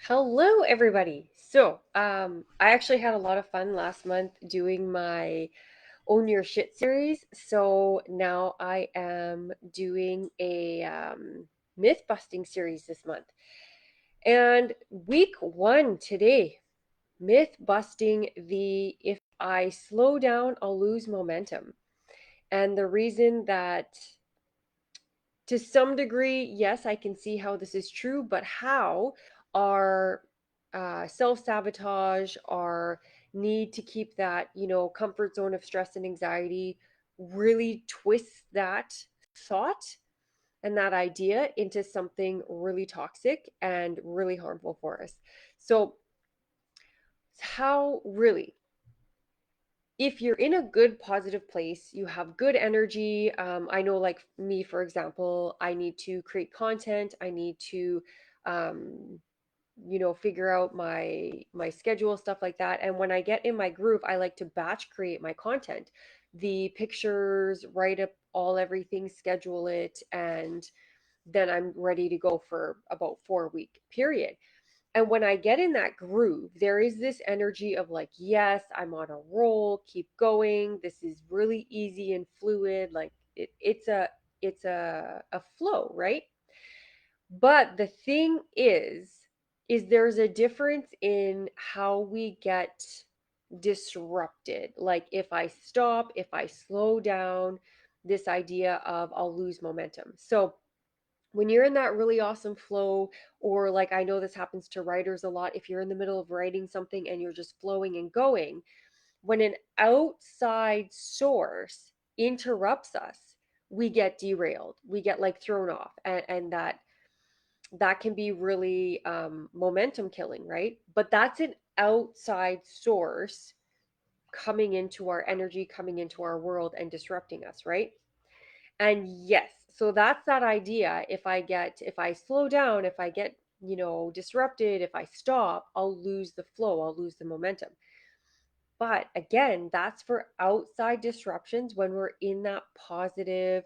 Hello, everybody. I actually had a lot of fun last month doing my Own Your Shit series. So now I am doing a myth busting series this month. And week one today, myth busting the if I slow down, I'll lose momentum. And the reason that to some degree, yes, I can see how this is true, but how our self sabotage, our need to keep that, comfort zone of stress and anxiety really twists that thought and that idea into something really toxic and really harmful for us. So, how really if you're in a good positive place, you have good energy. I know, like me, for example, I need to create content. I need to, um, figure out my schedule, stuff like that. And when I get in my groove, I like to batch create my content, the pictures, write up all everything, schedule it, and then I'm ready to go for about 4 week period. And when I get in that groove, there is this energy of like, yes, I'm on a roll, keep going. This is really easy and fluid. Like it's a flow, right? But the thing is there's a difference in how we get disrupted. Like if I stop, if I slow down, this idea of I'll lose momentum. So when you're in that really awesome flow, or like I know this happens to writers a lot, if you're in the middle of writing something and you're just flowing and going, when an outside source interrupts us, we get derailed, we get like thrown off, and that can be really momentum killing, right? But that's an outside source coming into our energy, coming into our world and disrupting us, right? And yes, so that's that idea. If I slow down, if I get, disrupted, if I stop, I'll lose the flow, I'll lose the momentum. But again, that's for outside disruptions when we're in that positive,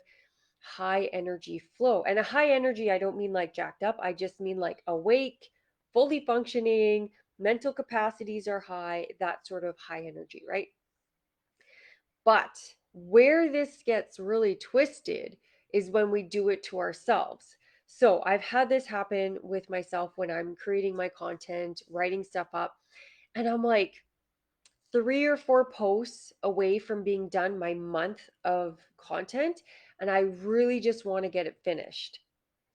high energy flow. And a high energy, I don't mean like jacked up, I just mean like awake, fully functioning, mental capacities are high, that sort of high energy, right? But where this gets really twisted is when we do it to ourselves. So I've had this happen with myself when I'm creating my content, writing stuff up, and I'm like 3 or 4 posts away from being done my month of content, and I really just want to get it finished.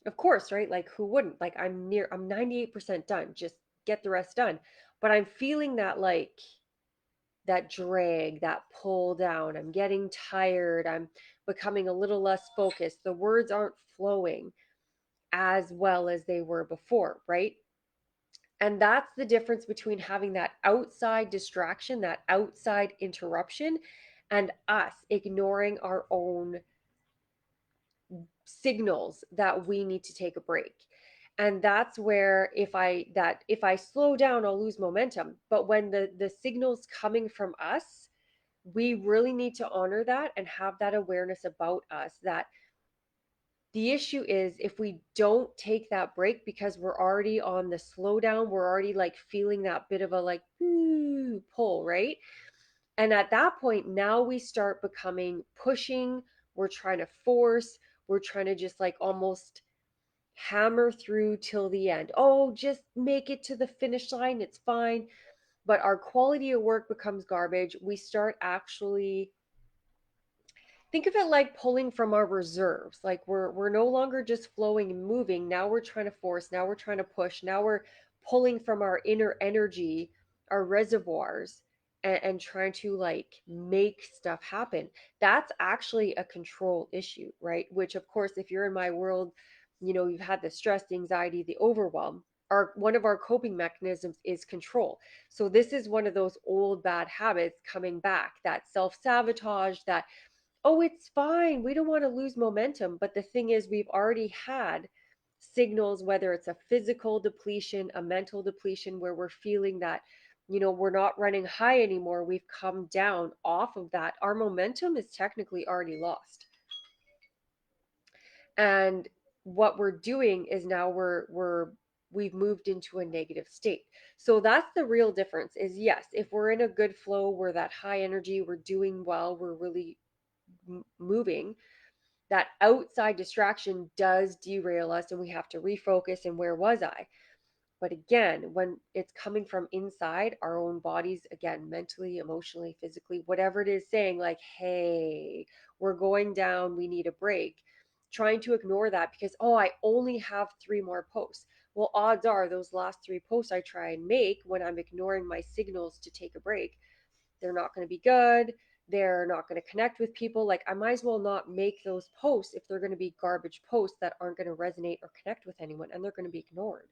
Of course, right? Like who wouldn't? Like I'm 98% done. Just get the rest done. But I'm feeling that like that drag, that pull down. I'm getting tired. I'm becoming a little less focused. The words aren't flowing as well as they were before, right? And that's the difference between having that outside distraction, that outside interruption, and us ignoring our own signals that we need to take a break. And that's where if I slow down, I'll lose momentum. But when the signals coming from us, we really need to honor that and have that awareness about us, that the issue is if we don't take that break because we're already on the slowdown, we're already like feeling that bit of a like pull, right? And at that point, now we start becoming pushing, we're trying to force, we're trying to just like almost hammer through till the end. Oh, just make it to the finish line, it's fine. But our quality of work becomes garbage. We start actually think of it like pulling from our reserves. Like we're no longer just flowing and moving. Now we're trying to force, now we're trying to push, now we're pulling from our inner energy, our reservoirs, and trying to like make stuff happen. That's actually a control issue, right? Which of course, if you're in my world, you've had the stress, the anxiety, the overwhelm. Our one of our coping mechanisms is control. So this is one of those old bad habits coming back, that self-sabotage, that oh, it's fine. We don't want to lose momentum. But the thing is, we've already had signals, whether it's a physical depletion, a mental depletion, where we're feeling that, we're not running high anymore. We've come down off of that. Our momentum is technically already lost. And what we're doing is now we're we've moved into a negative state. So that's the real difference is yes, if we're in a good flow, we're that high energy, we're doing well, we're really moving, that outside distraction does derail us and we have to refocus and where was I? But again, when it's coming from inside our own bodies, again, mentally, emotionally, physically, whatever it is saying, like, hey, we're going down, we need a break, trying to ignore that because, oh, I only have three more posts. Well, odds are those last three posts I try and make when I'm ignoring my signals to take a break, they're not going to be good. They're not going to connect with people. Like, I might as well not make those posts if they're going to be garbage posts that aren't going to resonate or connect with anyone and they're going to be ignored.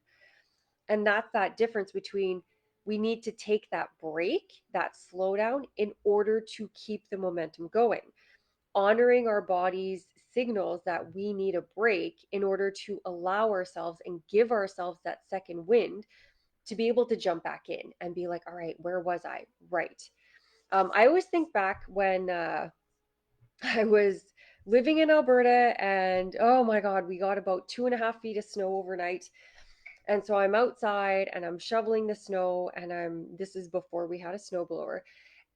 And that's that difference between we need to take that break, that slowdown in order to keep the momentum going, honoring our body's signals that we need a break in order to allow ourselves and give ourselves that second wind to be able to jump back in and be like, all right, where was I? Right. I always think back when I was living in Alberta and oh my God, we got about 2.5 feet of snow overnight. And so I'm outside and I'm shoveling the snow and this is before we had a snowblower.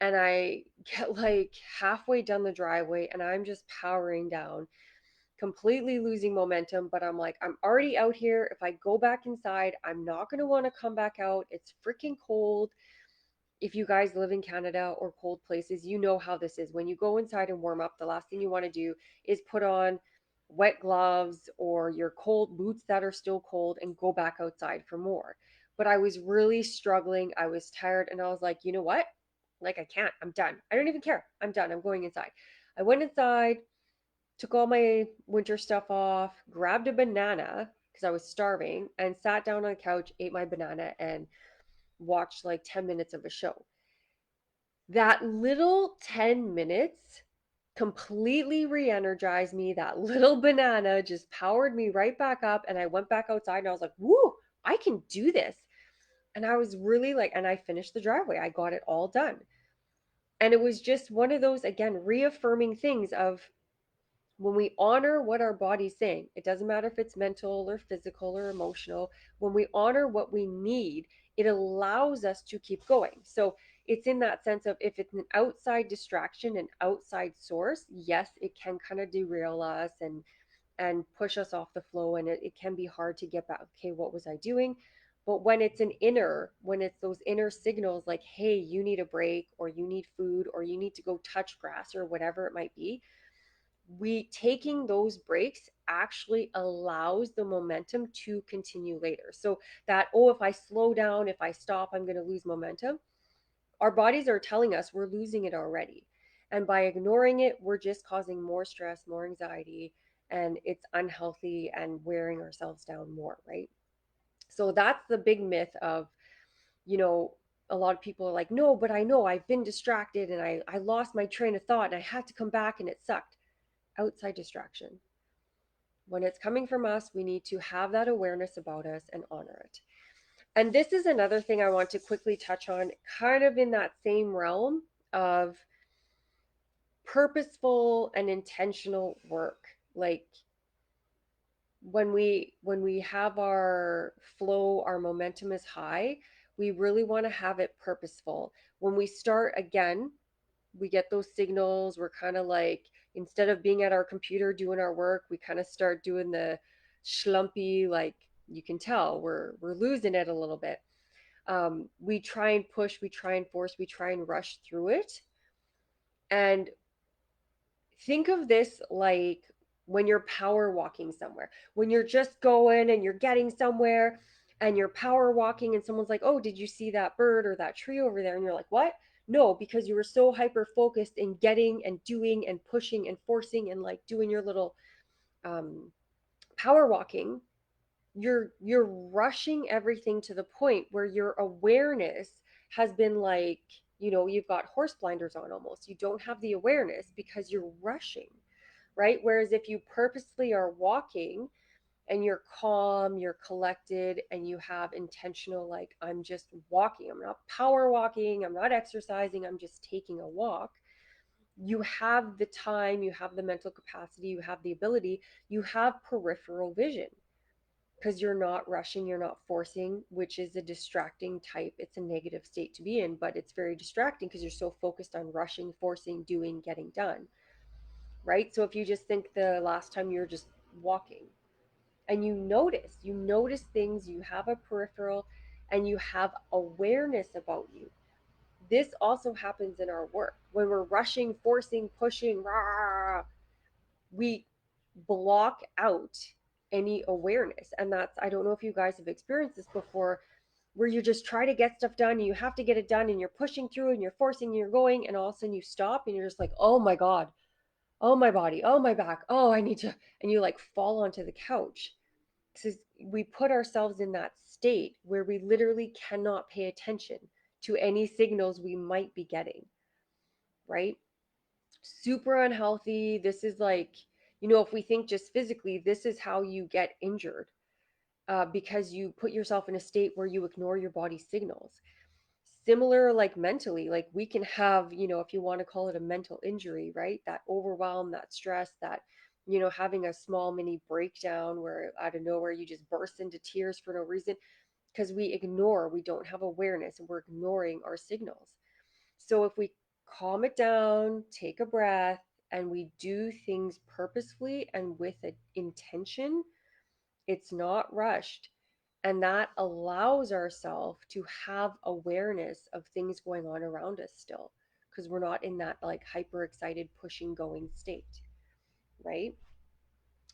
And I get like halfway down the driveway and I'm just powering down, completely losing momentum. But I'm like, I'm already out here. If I go back inside, I'm not going to want to come back out. It's freaking cold. If you guys live in Canada or cold places, you know how this is. When you go inside and warm up, the last thing you want to do is put on wet gloves or your cold boots that are still cold and go back outside for more. But I was really struggling. I was tired and I was like, you know what? Like, I can't. I'm done. I don't even care. I'm done. I'm going inside. I went inside, took all my winter stuff off, grabbed a banana because I was starving, and sat down on the couch, ate my banana, and watched like 10 minutes of a show. That little 10 minutes completely re-energized me. That little banana just powered me right back up. And I went back outside and I was like, woo, I can do this. And I was really like, and I finished the driveway. I got it all done. And it was just one of those, again, reaffirming things of when we honor what our body's saying, it doesn't matter if it's mental or physical or emotional, when we honor what we need, it allows us to keep going. So it's in that sense of if it's an outside distraction, an outside source, yes, it can kind of derail us and push us off the flow and it can be hard to get back. Okay, what was I doing? But when it's those inner signals like, hey, you need a break or you need food or you need to go touch grass or whatever it might be, we taking those breaks actually allows the momentum to continue later. So that, oh, if I slow down, if I stop, I'm going to lose momentum. Our bodies are telling us we're losing it already. And by ignoring it, we're just causing more stress, more anxiety, and it's unhealthy and wearing ourselves down more, right? So that's the big myth of, you know, a lot of people are like, no, but I know I've been distracted and I lost my train of thought and I had to come back and it sucked. Outside distraction. When it's coming from us, we need to have that awareness about us and honor it. And this is another thing I want to quickly touch on, kind of in that same realm of purposeful and intentional work. Like when we have our flow, our momentum is high, we really want to have it purposeful. When we start again, we get those signals. We're kind of like, instead of being at our computer doing our work, we kind of start doing the schlumpy, like you can tell we're losing it a little bit. We try and push, we try and force, we try and rush through it. And think of this like when you're power walking somewhere, when you're just going and you're getting somewhere and you're power walking and someone's like, oh, did you see that bird or that tree over there? And you're like, what? No, because you were so hyper focused in getting and doing and pushing and forcing and like doing your little um, power walking, you're rushing everything to the point where your awareness has been like, you've got horse blinders on almost. You don't have the awareness because you're rushing, right? Whereas if you purposely are walking and you're calm, you're collected, and you have intentional, like, I'm just walking, I'm not power walking, I'm not exercising, I'm just taking a walk. You have the time, you have the mental capacity, you have the ability, you have peripheral vision. because you're not rushing, you're not forcing, which is a distracting type. It's a negative state to be in, but it's very distracting because you're so focused on rushing, forcing, doing, getting done, right? So if you just think the last time you were just walking and you notice things, you have a peripheral and you have awareness about you. This also happens in our work when we're rushing, forcing, pushing, rah, we block out any awareness. And that's, I don't know if you guys have experienced this before, where you just try to get stuff done and you have to get it done and you're pushing through and you're forcing and you're going, and all of a sudden you stop and you're just like, oh my God, oh my body, oh my back, oh, I need to, and you like fall onto the couch. Because we put ourselves in that state where we literally cannot pay attention to any signals we might be getting, right? Super unhealthy. This is like, if we think just physically, this is how you get injured, because you put yourself in a state where you ignore your body's signals. Similar, like mentally, like we can have, if you want to call it a mental injury, right? That overwhelm, that stress, that, having a small mini breakdown where out of nowhere you just burst into tears for no reason, because we don't have awareness and we're ignoring our signals. So if we calm it down, take a breath, and we do things purposefully and with an intention, it's not rushed. And that allows ourselves to have awareness of things going on around us still, because we're not in that like hyper excited, pushing, going state, right?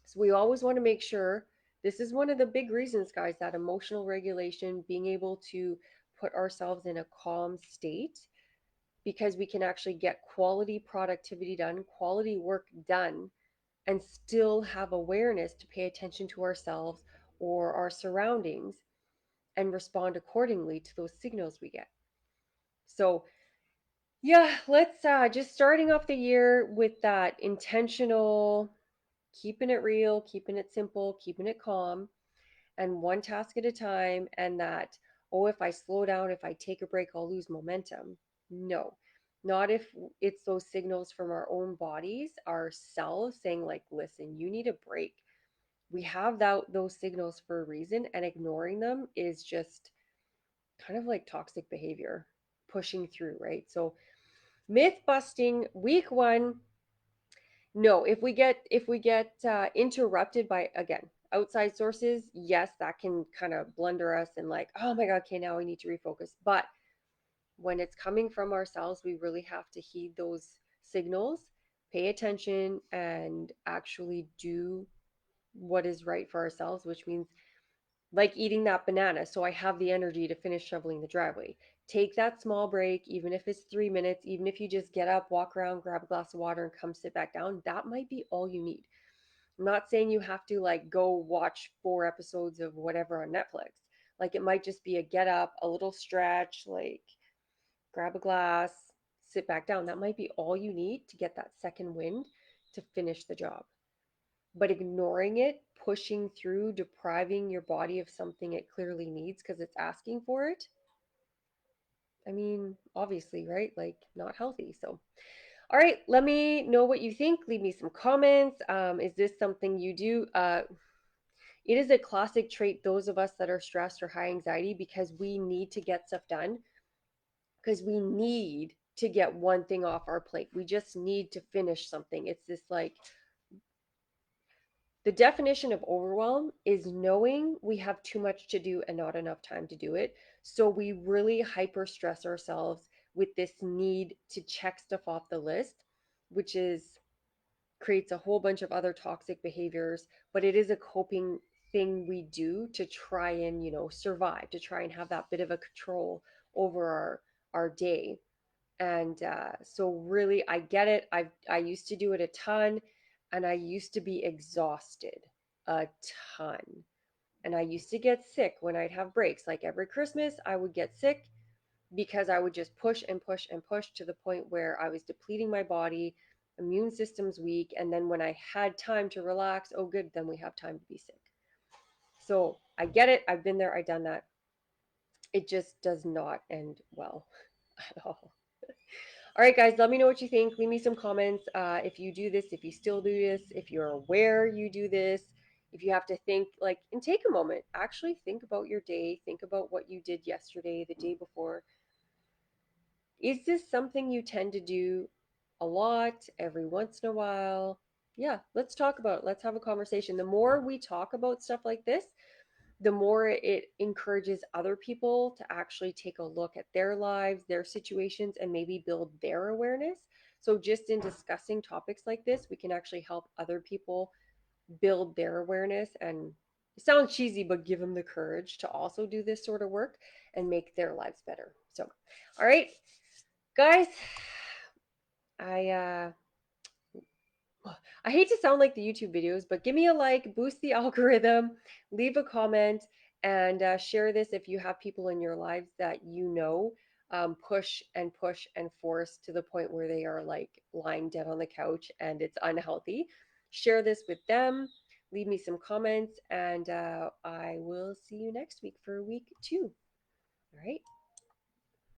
So we always want to make sure, this is one of the big reasons, guys, that emotional regulation, being able to put ourselves in a calm state, because we can actually get quality productivity done, quality work done, and still have awareness to pay attention to ourselves or our surroundings and respond accordingly to those signals we get. So, yeah, let's just starting off the year with that intentional, keeping it real, keeping it simple, keeping it calm, and one task at a time. And that, oh, if I slow down, if I take a break, I'll lose momentum. No, not if it's those signals from our own bodies, ourselves saying, like, listen, you need a break. We have those signals for a reason, and ignoring them is just kind of like toxic behavior, pushing through, right? So, myth busting week one. No, if we get interrupted by, again, outside sources, yes, that can kind of blunder us and like, oh my God, okay, now we need to refocus. But when it's coming from ourselves, we really have to heed those signals, pay attention, and actually do what is right for ourselves, which means like eating that banana so I have the energy to finish shoveling the driveway. Take that small break, even if it's 3 minutes, even if you just get up, walk around, grab a glass of water, and come sit back down. That might be all you need. I'm not saying you have to like go watch 4 episodes of whatever on Netflix. Like it might just be a get up, a little stretch, like grab a glass, sit back down. That might be all you need to get that second wind to finish the job. But ignoring it, pushing through, depriving your body of something it clearly needs because it's asking for it, I mean, obviously, right? Like, not healthy. So, all right, let me know what you think. Leave me some comments. Is this something you do? It is a classic trait, those of us that are stressed or high anxiety, because we need to get stuff done, because we need to get one thing off our plate. We just need to finish something. It's this like, the definition of overwhelm is knowing we have too much to do and not enough time to do it. So we really hyper stress ourselves with this need to check stuff off the list, which is creates a whole bunch of other toxic behaviors, but it is a coping thing we do to try and, survive, to try and have that bit of a control over our day. And so really, I get it. I used to do it a ton, and I used to be exhausted a ton. And I used to get sick when I'd have breaks. Like every Christmas, I would get sick because I would just push and push and push to the point where I was depleting my body, immune system's weak, and then when I had time to relax, oh good, then we have time to be sick. So I get it. I've been there. I've done that. It just does not end well at all. All right, guys, let me know what you think. Leave me some comments if you do this, if you still do this, if you're aware you do this, If you have to think, like, and take a moment, actually think about your day, think about what you did yesterday, the day before. Is this something you tend to do a lot, every once in a while? Yeah, let's talk about it. Let's have a conversation. The more we talk about stuff like this, the more it encourages other people to actually take a look at their lives, their situations, and maybe build their awareness. So, just in discussing topics like this, we can actually help other people build their awareness and it sounds cheesy, but give them the courage to also do this sort of work and make their lives better. So, all right, guys, I I hate to sound like the YouTube videos, but give me a like, boost the algorithm, leave a comment, and share this if you have people in your lives that you know push and force to the point where they are like lying dead on the couch and it's unhealthy. Share this with them. Leave me some comments, and I will see you next week for week 2. All right.